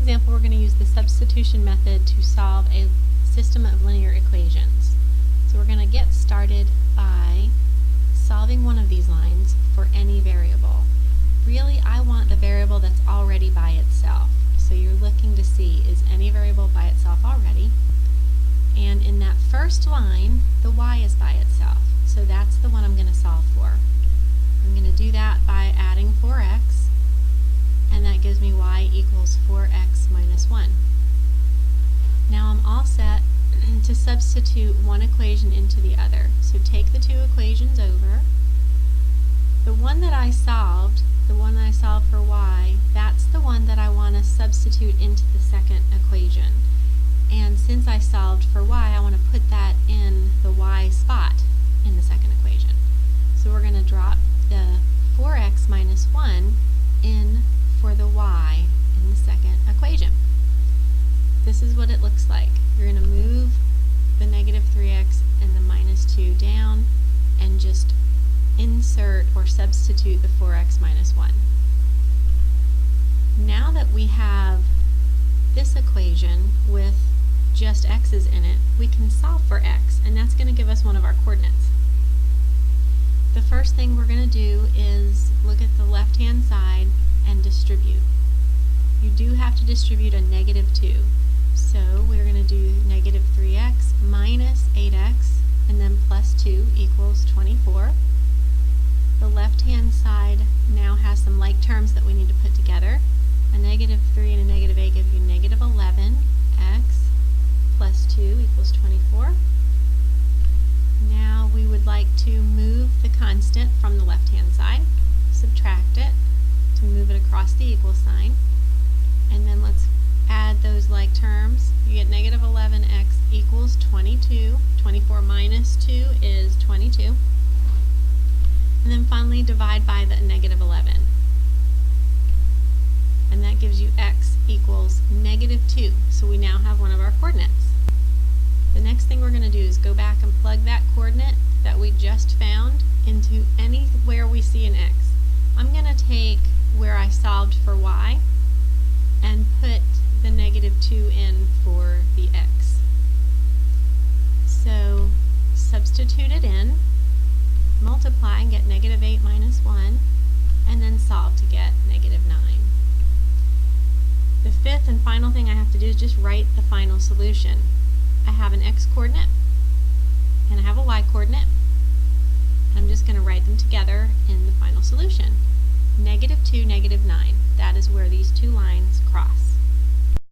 example, we're going to use the substitution method to solve a system of linear equations. So we're going to get started by solving one of these lines for any variable. Really, I want the variable that's already by itself. So you're looking to see, is any variable by itself already? And in that first line, the y is by itself. So that's the one I'm going to solve for. I'm going to do that by adding 4x, and that gives me y equals 4x minus 1. Now I'm all set to substitute one equation into the other. So take the two equations over. The one that I solved for y, that's the one that I want to substitute into the second equation. And since I solved for y, I want to put that in the y spot in the second equation. So we're going to drop the 4x minus 1 in for the y in the second equation. This is what it looks like. You're going to move the negative 3x and the minus 2 down and just insert or substitute the 4x minus 1. Now that we have this equation with just x's in it, we can solve for x, and that's going to give us one of our coordinates. The first thing we're going to do is look at the left-hand side and distribute. You do have to distribute a negative 2. So we're going to do negative 3x minus 8x and then plus 2 equals 24. The left-hand side now has some like terms that we need to put together. A negative 3 and a negative 8 give you negative 11x plus 2 equals 24. Now we would like to move the constant from the left-hand side, subtract it to move it across the equal sign, and then let's add those like terms. You get negative 11x equals 22. 24 minus 2 is 22. And then finally divide by the negative 11. And that gives you x equals negative 2. So we now have one of our coordinates. The next thing we're going to do is go back and plug that coordinate that we just found into anywhere we see an x. I'm going to take where I solved for y and put the negative 2 in for the x. So substitute it in, multiply and get negative 8 minus 1, and then solve to get negative 9. The fifth and final thing I have to do is just write the final solution. I have an x coordinate and I have a y coordinate. I'm just going to write them together in the final solution. Negative 2, negative 9. That is where these two lines cross.